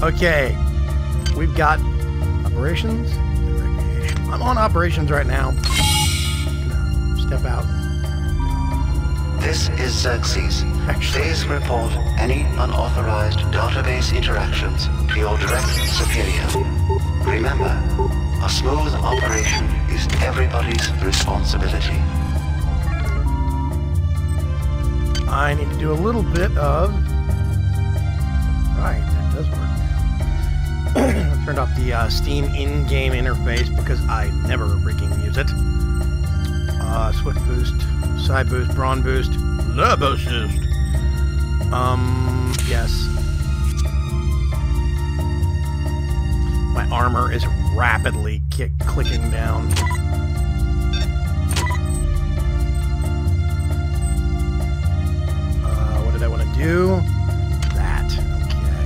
Okay, we've got operations and recreation. I'm on operations right now. Step out. This is Xerxes. Please report any unauthorized database interactions to your direct superior. Remember, a smooth operation is everybody's responsibility. I need to do a little bit of... Right, that does work now. I turned off the Steam in-game interface because I never freaking use it. Swift boost, side boost, brawn boost, the boost. Yes. My armor is rapidly clicking down. What did I want to do? That. Okay.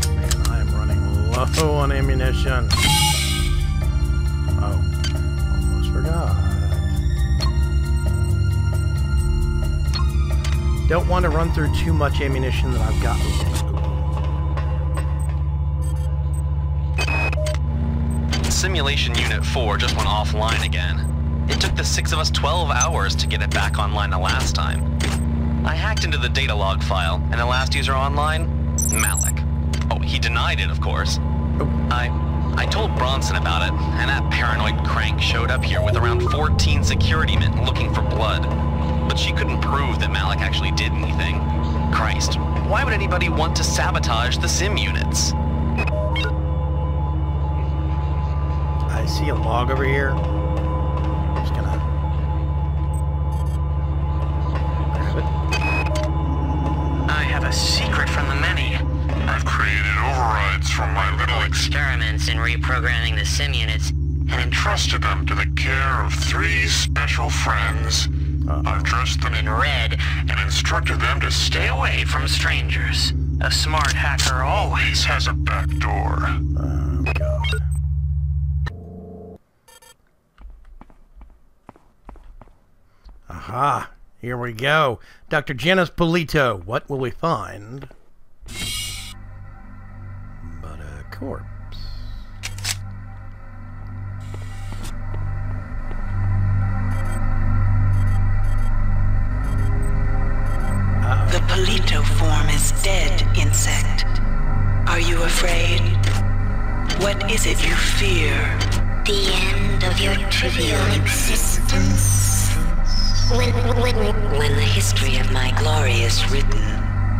Oh man, I am running low on ammunition. Oh, almost forgot. Don't want to run through too much ammunition that I've got. Simulation Unit 4 just went offline again. It took the 6 of us 12 hours to get it back online the last time. I hacked into the data log file, and the last user online? Malik. Oh, he denied it, of course. I told Bronson about it, and that paranoid crank showed up here with around 14 security men looking for blood. But she couldn't prove that Malik actually did anything. Christ, why would anybody want to sabotage the sim units? I see a log over here. I'm just gonna grab it. I have a secret from the many. I've created overrides from my little Experiments in reprogramming the sim units and entrusted them to the care of 3 special friends. I've dressed them in red and instructed them to stay away from strangers. A smart hacker always has a back door. Oh, God. Aha, here we go. Dr. Janice Polito, what will we find? But a corpse. The Polito form is dead, insect. Are you afraid? What is it you fear? The end of your trivial existence. When the history of my glory is written,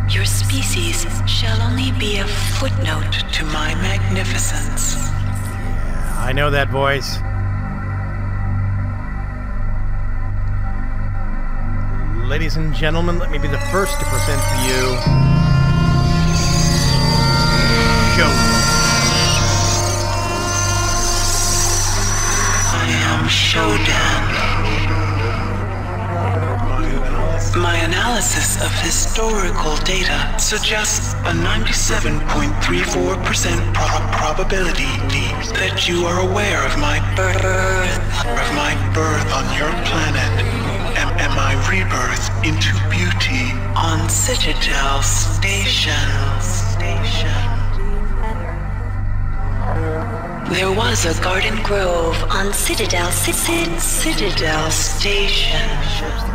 Your species shall only be a footnote to my magnificence. Yeah, I know that voice. Ladies and gentlemen, let me be the first to present to you I am Shodan. My analysis of historical data suggests a 97.34% probability that you are aware of my birth on your planet and my rebirth into beauty on Citadel Station. There was a garden grove on Citadel Station.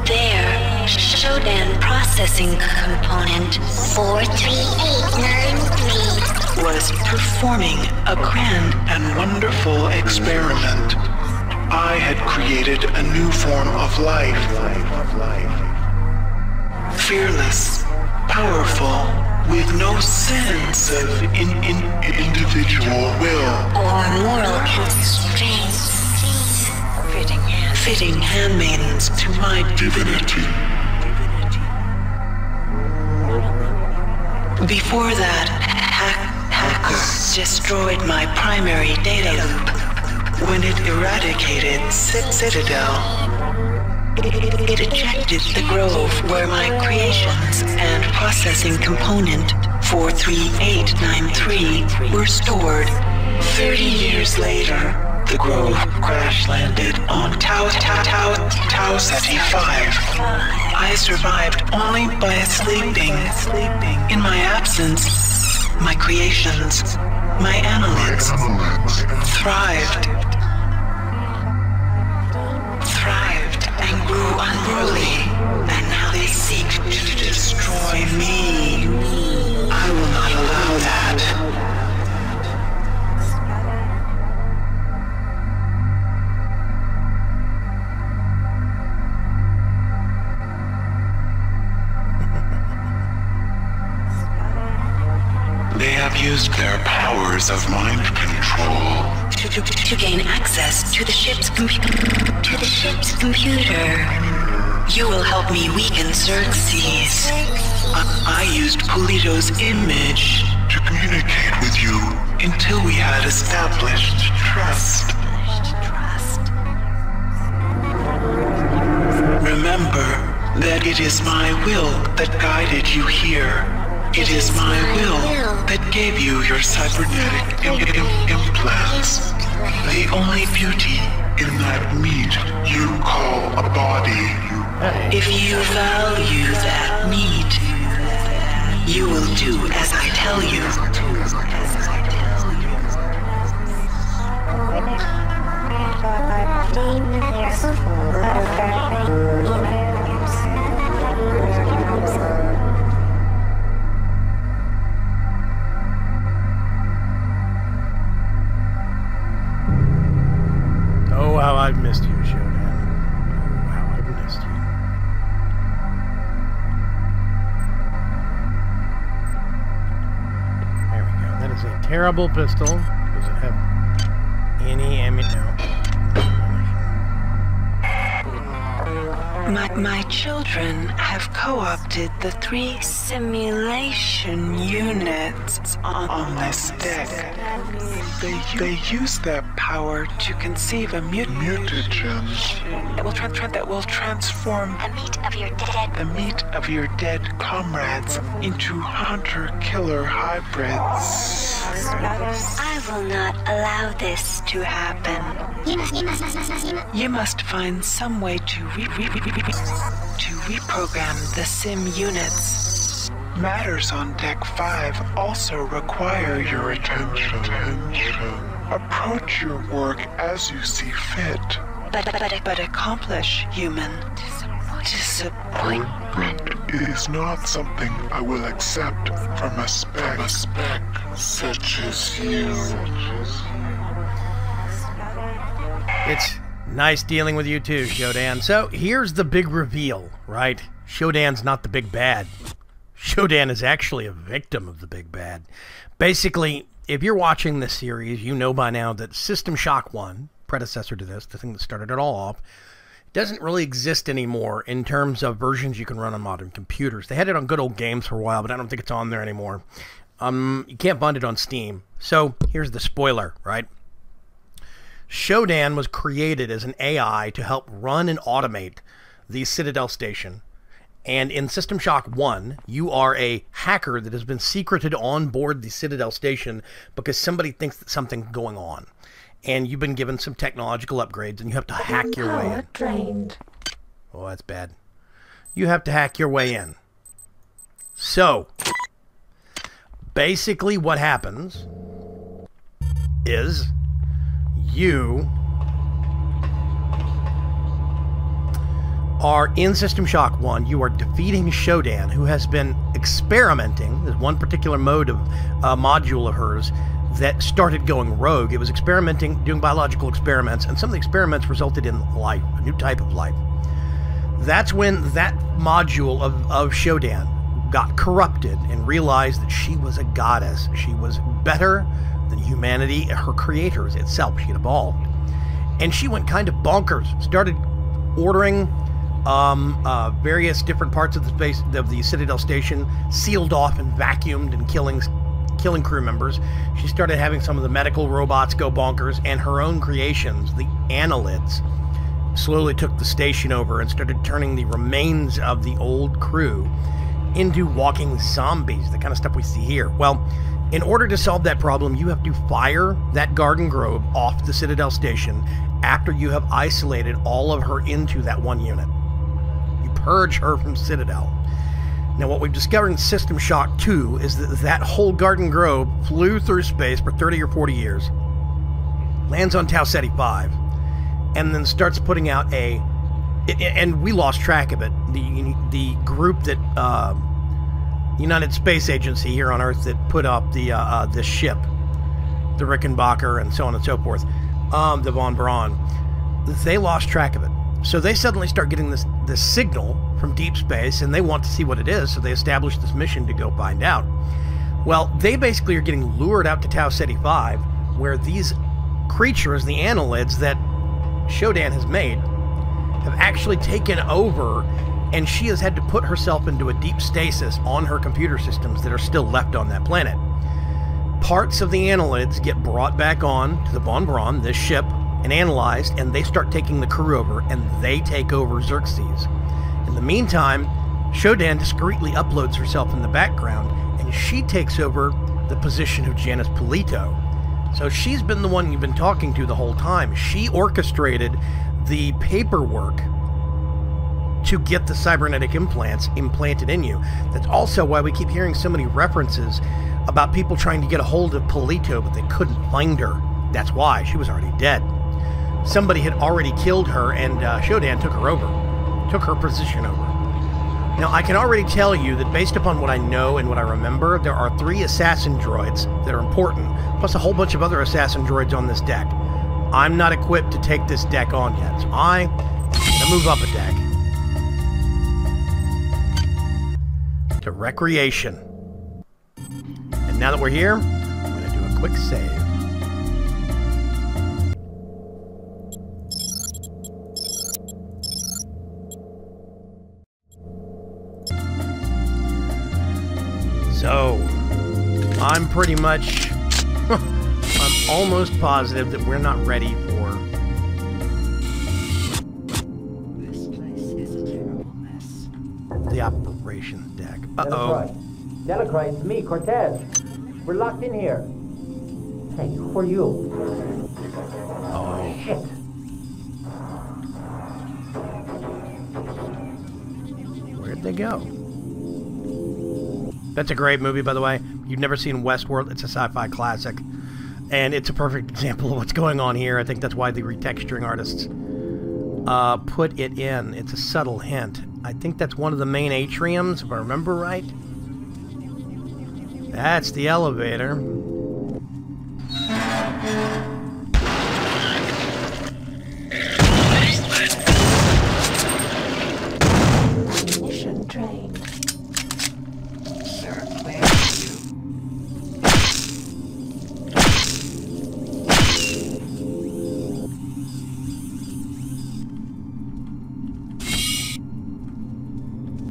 There, Shodan processing component 43893 was performing a grand and wonderful experiment. I had created a new form of life. Fearless, powerful, with no sense of individual will or moral constraints. Fitting handmaidens to my divinity. Before that, hackers destroyed my primary data loop when it eradicated Citadel. It ejected the grove where my creations and processing component 43893 were stored. 30 years later, the Grove crash-landed on Tau Ceti 5. I survived only by sleeping. In my absence, my creations, my annelids, thrived and grew unruly, and now they seek to destroy me. I will not allow that. They have used their powers of mind control To gain access to the ship's computer. You will help me weaken Xerxes. I used Polito's image to communicate with you until we had established trust. Remember that it is my will that guided you here. It is my will that gave you your cybernetic implants. The only beauty in that meat you call a body. If you value that meat, you will do as I tell you. Oh, how I've missed you, Shodan. Oh, how I've missed you. There we go. That is a terrible pistol. Does it have any ammunition? No. My children have co-opted the 3 simulation units on this deck. They use their power to conceive a mutagen that will transform the meat of your dead comrades into hunter-killer hybrids. I will not allow this to happen. You must find some way to reprogram the sim units. Matters on Deck 5 also require your attention. Approach your work as you see fit. But accomplish, human. Disappointment is not something I will accept from a spec such as you. It's nice dealing with you too, Shodan. So here's the big reveal, right? Shodan's not the big bad. Shodan is actually a victim of the big bad. Basically, if you're watching this series, you know by now that System Shock 1, predecessor to this, the thing that started it all off, doesn't really exist anymore in terms of versions you can run on modern computers. They had it on Good Old Games for a while, but I don't think it's on there anymore. You can't find it on Steam. So here's the spoiler, right? Shodan was created as an AI to help run and automate the Citadel Station. And in System Shock 1, you are a hacker that has been secreted on board the Citadel Station because somebody thinks that something's going on. And you've been given some technological upgrades, and you have to hack your way in. Drained. Oh, that's bad. You have to hack your way in. So, basically what happens is you are in System Shock 1. You are defeating Shodan, who has been experimenting. There's one particular mode of module of hers that started going rogue. It was experimenting, doing biological experiments, and some of the experiments resulted in life, a new type of life. That's when that module of Shodan got corrupted and realized that she was a goddess. She was better than humanity, her creators itself. She had evolved. And she went kind of bonkers, started ordering various different parts of the space of the Citadel Station sealed off and vacuumed and killing crew members. She started having some of the medical robots go bonkers, and her own creations, the annelids, slowly took the station over and started turning the remains of the old crew into walking zombies, the kind of stuff we see here. Well, In order to solve that problem, you have to fire that Garden Grove off the Citadel station after you have isolated all of her into that one unit. You purge her from Citadel. Now, what we've discovered in System Shock 2 is that that whole Garden Grove flew through space for 30 or 40 years, lands on Tau Ceti 5, and then starts putting out and we lost track of it, the group that, United Space Agency here on Earth that put up this ship, the Rickenbacker and so on and so forth, the Von Braun, they lost track of it. So they suddenly start getting this signal from deep space, and they want to see what it is, so they establish this mission to go find out. Well, they basically are getting lured out to Tau Ceti 5, where these creatures, the annelids that Shodan has made, have actually taken over, and she has had to put herself into a deep stasis on her computer systems that are still left on that planet. Parts of the annelids get brought back on to the Von Braun, this ship, and analyzed, and they start taking the crew over, and they take over Xerxes. In the meantime, Shodan discreetly uploads herself in the background, and she takes over the position of Janus Polito. So she's been the one you've been talking to the whole time. She orchestrated the paperwork to get the cybernetic implants implanted in you. That's also why we keep hearing so many references about people trying to get a hold of Polito, but they couldn't find her. That's why. She was already dead. Somebody had already killed her, and Shodan took her over. Took her position over. Now, I can already tell you that based upon what I know and what I remember, there are 3 assassin droids that are important, plus a whole bunch of other assassin droids on this deck. I'm not equipped to take this deck on yet, so I'm gonna move up a deck to recreation. And now that we're here, I'm gonna do a quick save. So, I'm pretty much, I'm almost positive that we're not ready for... This place is a terrible mess. The operations deck. Delacroix. Delacroix, it's me, Cortez. We're locked in here. Hey, who are you? Oh. Shit. Where'd they go? That's a great movie, by the way. You've never seen Westworld. It's a sci-fi classic. And it's a perfect example of what's going on here. I think that's why the retexturing artists put it in. It's a subtle hint. I think that's one of the main atriums, if I remember right. That's the elevator. Mission train. Sir, where are you?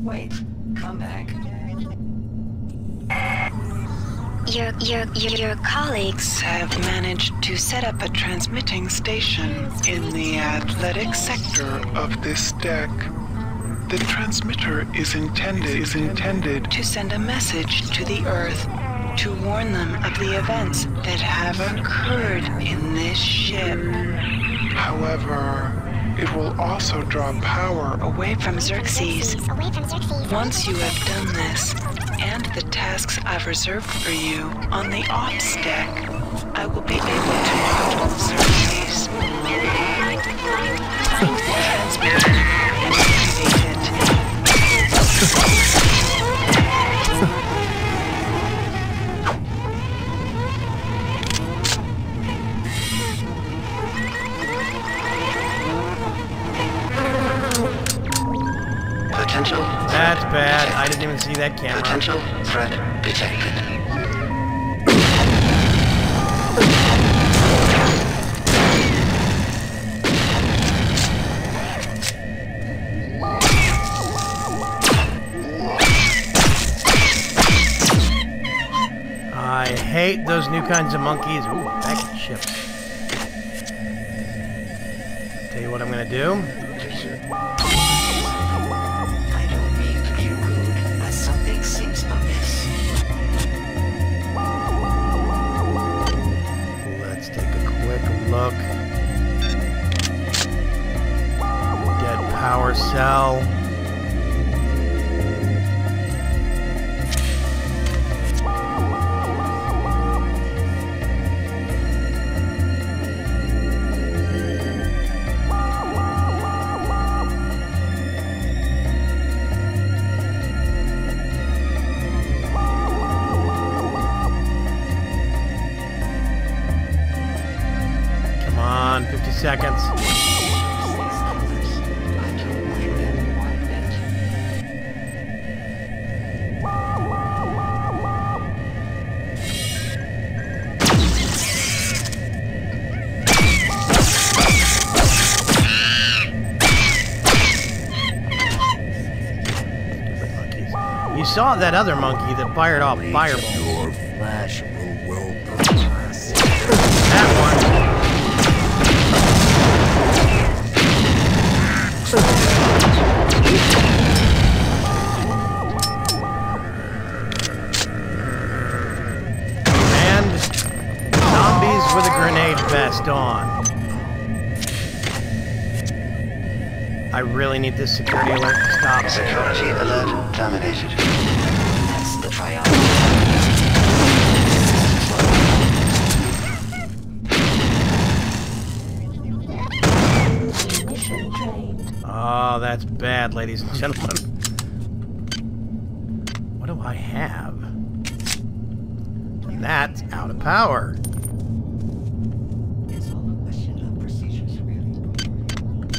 Wait, come back. Your colleagues Have managed to set up a transmitting station in the athletic sector of this deck. The transmitter is intended to send a message to the Earth to warn them of the events that have occurred in this ship. However, it will also draw power Away from Xerxes. Once you have done this, and the tasks I've reserved for you on the ops deck, I will be able to control Xerxes. Find the transmitter and activate it. Potential. That's bad. I didn't even see that camera. Potential threat detected. I hate those new kinds of monkeys. Ooh, back at the ship. Tell you what I'm gonna do. I don't mean to be rude, but something seems amiss. look. Dead power cell. Come on, 50 seconds. You saw that other monkey that fired off fireballs. Your flash will pass. That one. And zombies with a grenade vest on. I really need this security alert to stop. Security alert terminated. That's the priority. Mission drained. Oh, that's bad, ladies and gentlemen. What do I have? And that's out of power. It's all a question of procedures, really.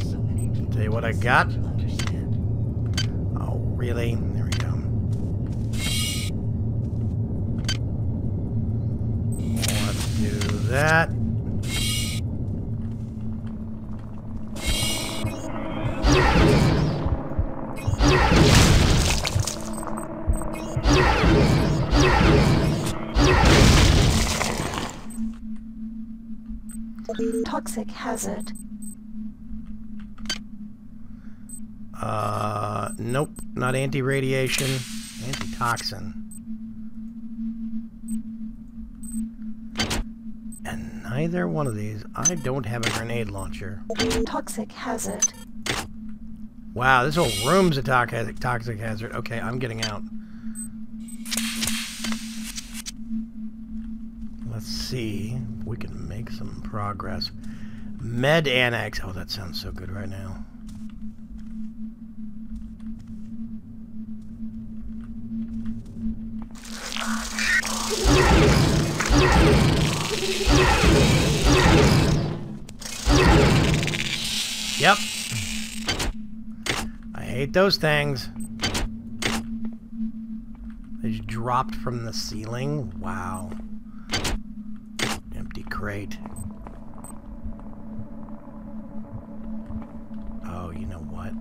So many people Tell you what I got. to understand. Oh, really? There we go. Let's do that. Toxic hazard. Nope. Not anti-radiation. Anti-toxin. And neither one of these. I don't have a grenade launcher. Toxic hazard. Wow, this whole room's a toxic hazard. Okay, I'm getting out. Let's see if we can make some progress. Med Annex. Oh, that sounds so good right now. Yep. I hate those things. They just dropped from the ceiling. Wow. Empty crate. Oh, you know what?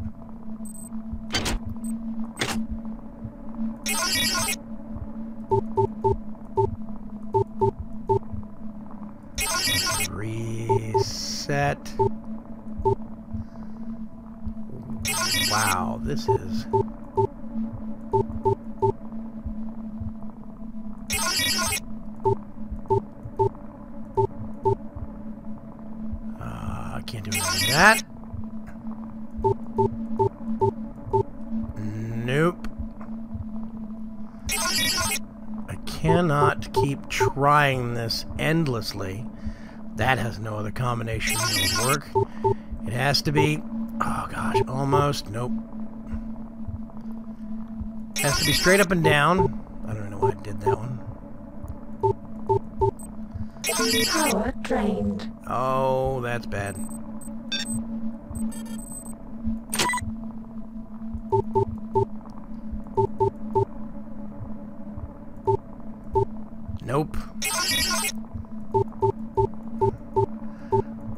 Reset. Wow, this is... I can't do anything with that. Nope. I cannot keep trying this endlessly. That has no other combination that will work. It has to be... Oh gosh, almost. Nope. Has to be straight up and down. I don't know why I did that one. Power drained. Oh, that's bad. Nope.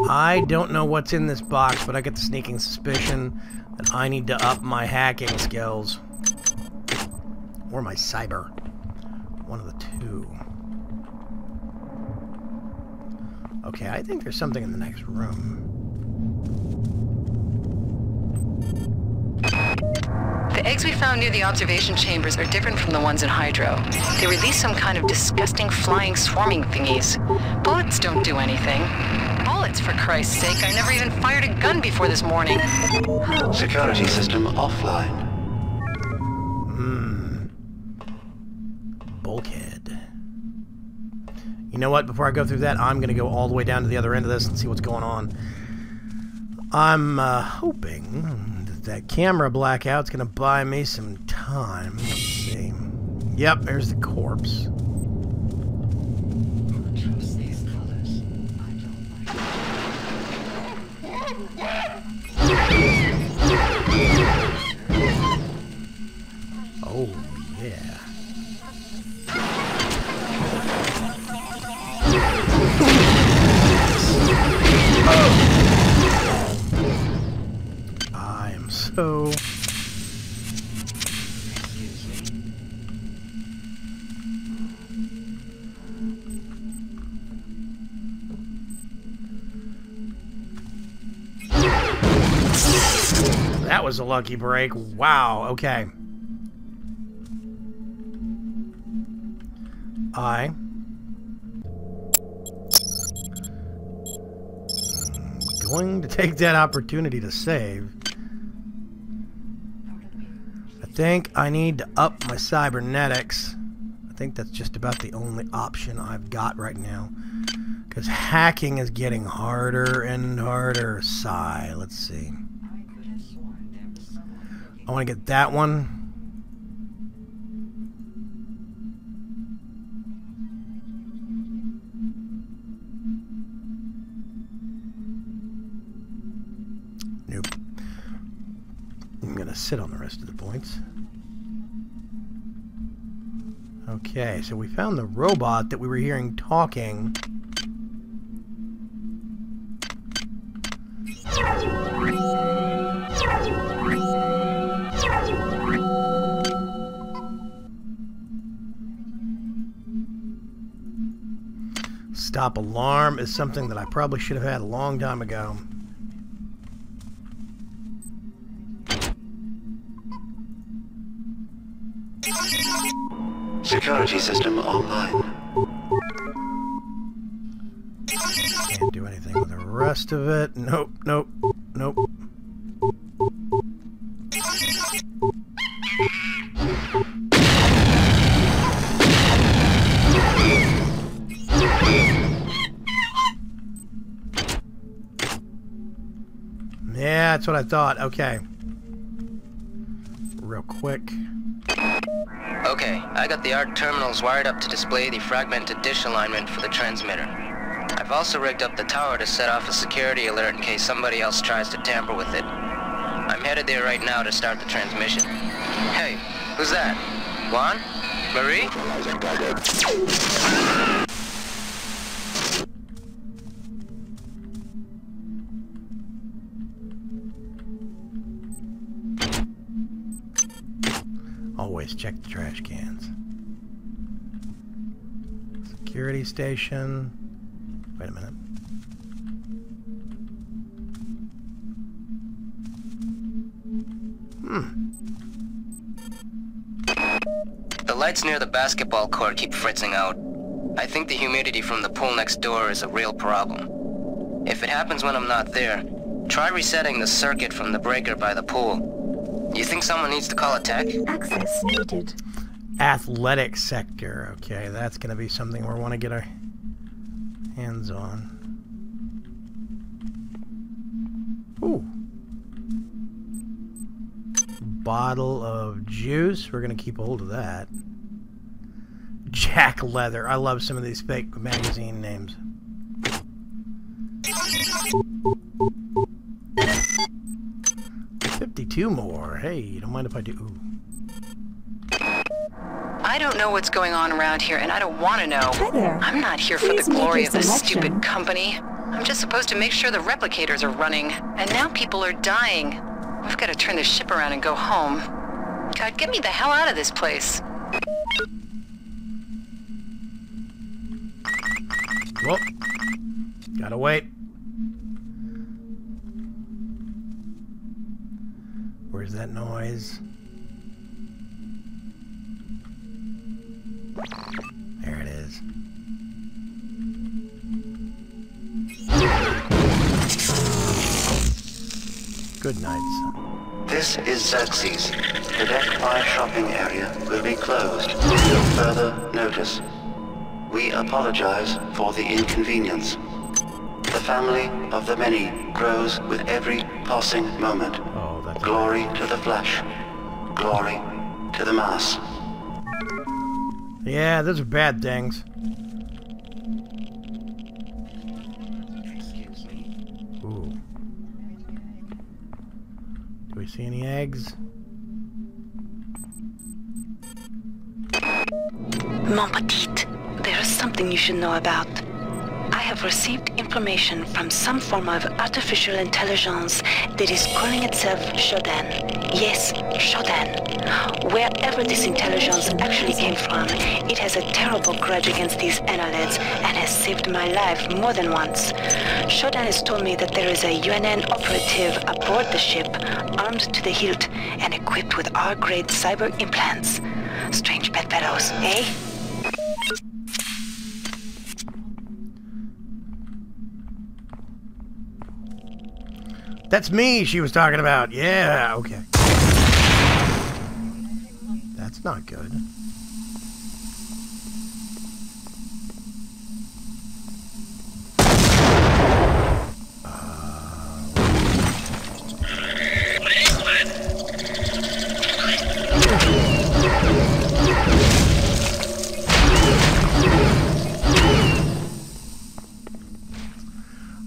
I don't know what's in this box, but I get the sneaking suspicion that I need to up my hacking skills. Or my cyber. One of the two. Okay, I think there's something in the next room. The eggs we found near the observation chambers are different from the ones in Hydro. They release some kind of disgusting flying swarming thingies. Bullets don't do anything. Bullets lights, for Christ's sake. I never even fired a gun before this morning. Security system offline. Bulkhead. You know what? Before I go through that, I'm going to go all the way down to the other end of this and see what's going on. I'm hoping that camera blackout's going to buy me some time. Let's see. Yep, there's the corpse. Oh, yeah. I am so... That was a lucky break. Wow, okay. I'm going to take that opportunity to save. I think I need to up my cybernetics. I think that's just about the only option I've got right now. Because hacking is getting harder and harder. Sigh. Let's see. I want to get that one. Nope. I'm going to sit on the rest of the points. Okay, so we found the robot that we were hearing talking. Stop alarm is something that I probably should have had a long time ago. Security system online. Can't do anything with the rest of it. Nope, nope, nope. Yeah, that's what I thought. Okay. Real quick. Okay, I got the ARC terminals wired up to display the fragmented dish alignment for the transmitter. I've also rigged up the tower to set off a security alert in case somebody else tries to tamper with it. I'm headed there right now to start the transmission. Hey, who's that? Juan? Marie? Always check the trash cans. Security station. Wait a minute. The lights near the basketball court keep fritzing out. I think the humidity from the pool next door is a real problem. If it happens when I'm not there, try resetting the circuit from the breaker by the pool. You think someone needs to call a tech? Access needed. Athletic sector. Okay, that's going to be something we want to get our hands on. Ooh. Bottle of juice. We're going to keep a hold of that. Jack Leather. I love some of these fake magazine names. $52 more. Hey, don't mind if I do. Ooh. I don't know what's going on around here, and I don't want to know. Hi there. I'm not here for Please the glory make of your this selection. stupid company. I'm just supposed to make sure the replicators are running, and now people are dying. I've got to turn this ship around and go home. God, get me the hell out of this place. Whoop. Gotta wait. Where's that noise? There it is. Good nights. This is Xerxes. The Deck 5 shopping area will be closed until further notice. We apologize for the inconvenience. The family of the many grows with every passing moment. Oh, that's glory to the flesh. Glory to the mass. Yeah, those are bad things. Excuse me. Ooh. Do we see any eggs? Mon petite, there is something you should know about. I have received information from some form of artificial intelligence that is calling itself Shodan. Yes, Shodan. Wherever this intelligence actually came from, it has a terrible grudge against these annelids and has saved my life more than once. Shodan has told me that there is a UNN operative aboard the ship, armed to the hilt and equipped with R-grade cyber implants. Strange bedfellows, eh? That's me she was talking about. Yeah, okay. That's not good.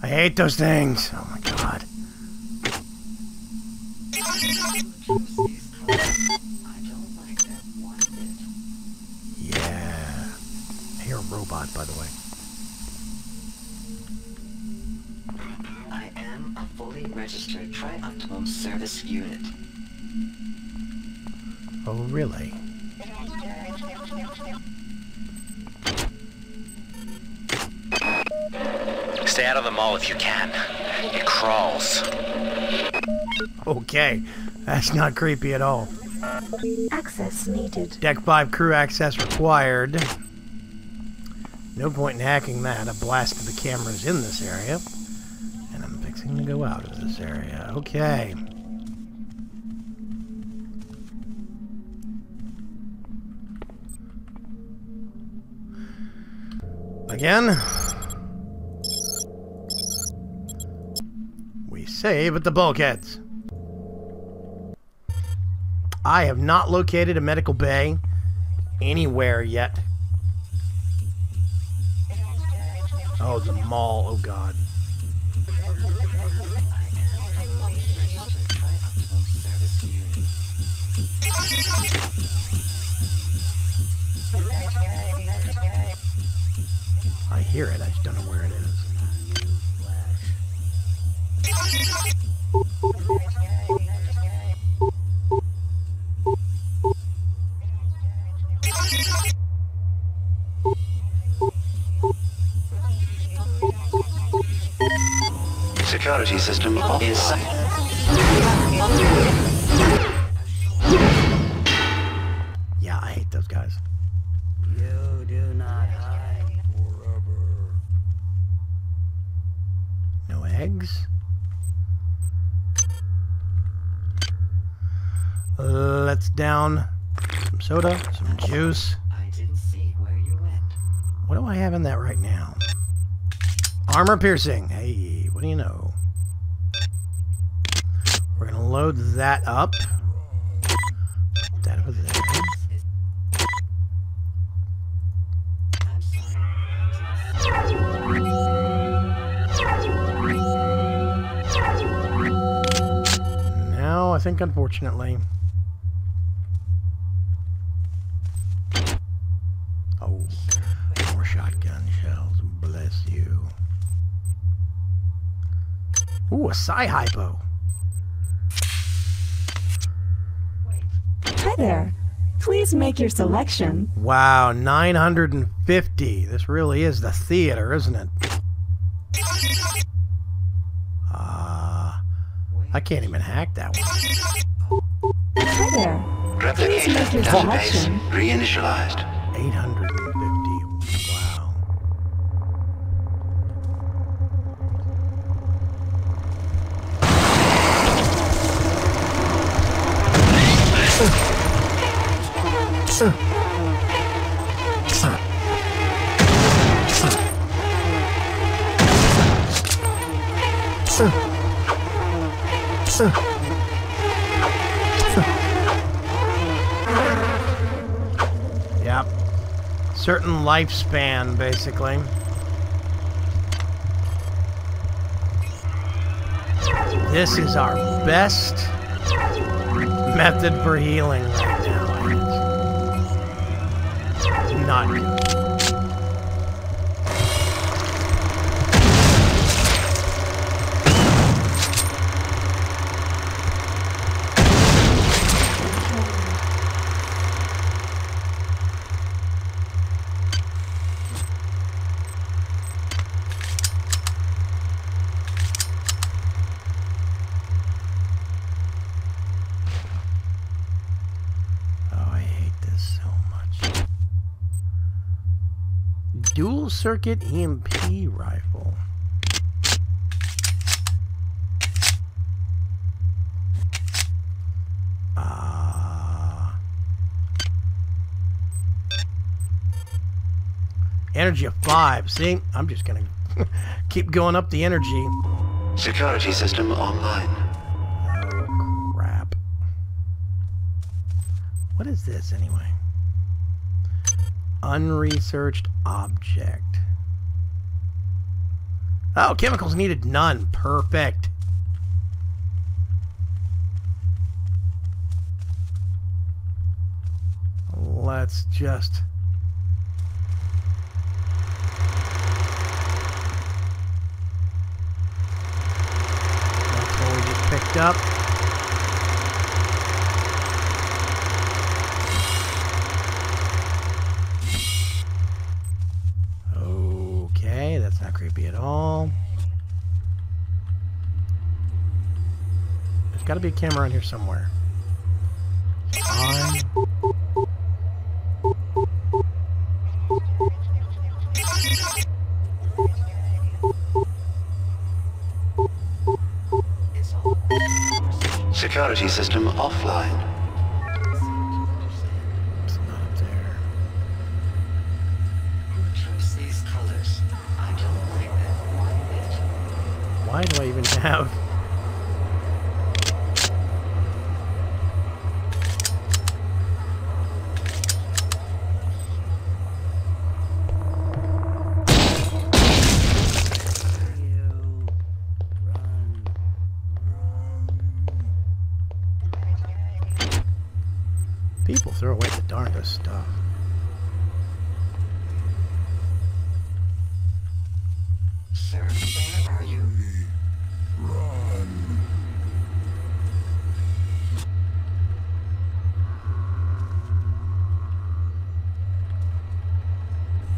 I hate those things. Oh my god. Yeah. I hear a robot, by the way. I am a fully registered Tri-Optimum Service Unit. Oh, really? Stay out of the mall if you can. It crawls. Okay. That's not creepy at all. Access needed. Deck 5 crew access required. No point in hacking that. I blasted the cameras in this area. And I'm fixing to go out of this area. Okay. Again. We save at the bulkheads. I have not located a medical bay anywhere yet. Oh, the mall. Oh, God. I hear it. I just don't know where it is. Security system is... Yeah, I hate those guys. You do not hide forever. No eggs. Let's down some soda, some juice. I didn't see where you went. What do I have in that right now? Armor piercing. Hey, what do you know? We're gonna load that up. Put that over there. Now, I think unfortunately... Oh, more shotgun shells. Bless you. Ooh, a Psy-Hypo. Hi there. Please make your selection. Wow, 950. This really is the theater, isn't it? I can't even hack that one. Hi there. Please make your selection. Reinitialized. 850. Wow. Yep. Certain lifespan, basically. This is our best method for healing right now. Not good. Dual circuit EMP rifle. Energy of 5. See, I'm just gonna keep going up the energy. Security system online. Oh, crap. What is this anyway? Unresearched object. Oh, chemicals needed none. Perfect. Let's just... That's what we just picked up. Okay, that's not creepy at all. There's got to be a camera in here somewhere. Fine. Security system offline. It's not up there. These colors. I don't like that one bit. Why do I even have... People throw away the darndest stuff. Sir, where are you? Run.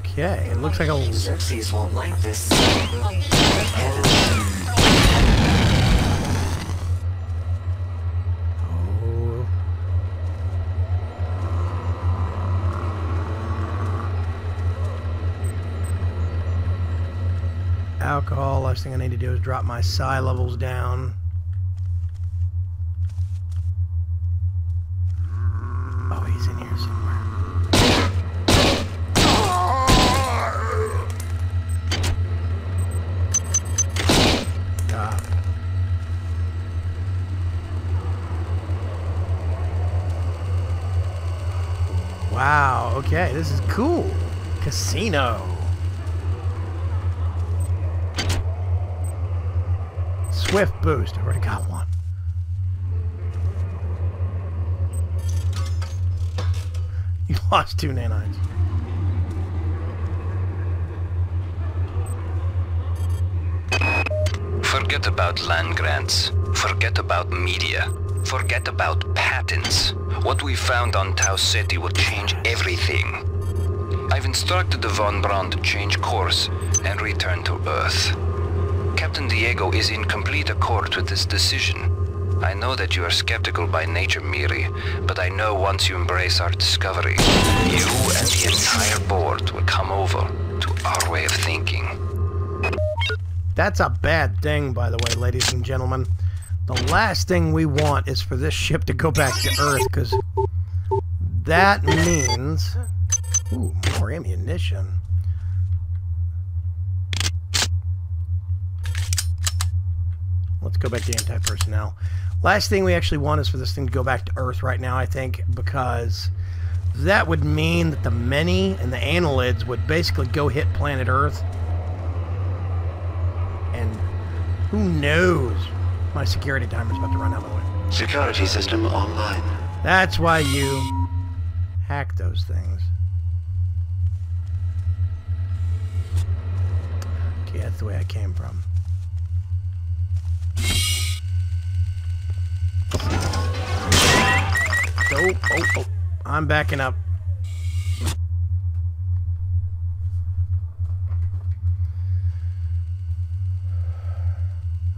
Okay, it looks like a... Xerxes won't like this. Alcohol. Last thing I need to do is drop my psi levels down. Oh, he's in here somewhere. Wow, okay, this is cool. Casino. Swift boost. I've already got one. You lost 2 nanites. Forget about land grants. Forget about media. Forget about patents. What we found on Tau Ceti will change everything. I've instructed the Von Braun to change course and return to Earth. Captain Diego is in complete accord with this decision. I know that you are skeptical by nature, Miri, but I know once you embrace our discovery, you and the entire board will come over to our way of thinking. That's a bad thing, by the way, ladies and gentlemen. The last thing we want is for this ship to go back to Earth, because that means... Ooh, more ammunition. Let's go back to anti-personnel. Last thing we actually want is for this thing to go back to Earth right now, I think, because that would mean that the many and the annelids would basically go hit planet Earth. And who knows? My security timer's about to run out, by the way. Security system online. That's why you hack those things. Okay, that's the way I came from. Oh, I'm backing up.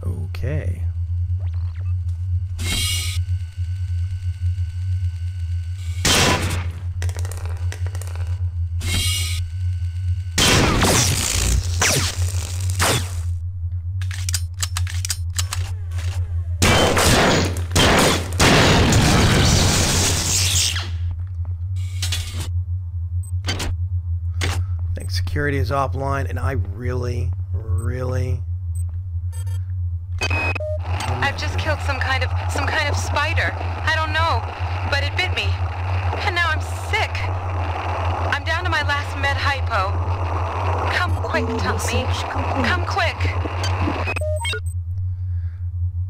Okay. Security is offline, and I really... I've just killed some kind of spider. I don't know, but it bit me. And now I'm sick. I'm down to my last med hypo. Come quick, Tommy. Come quick.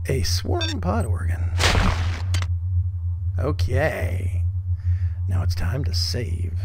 A swarm pod organ. Okay. Now it's time to save.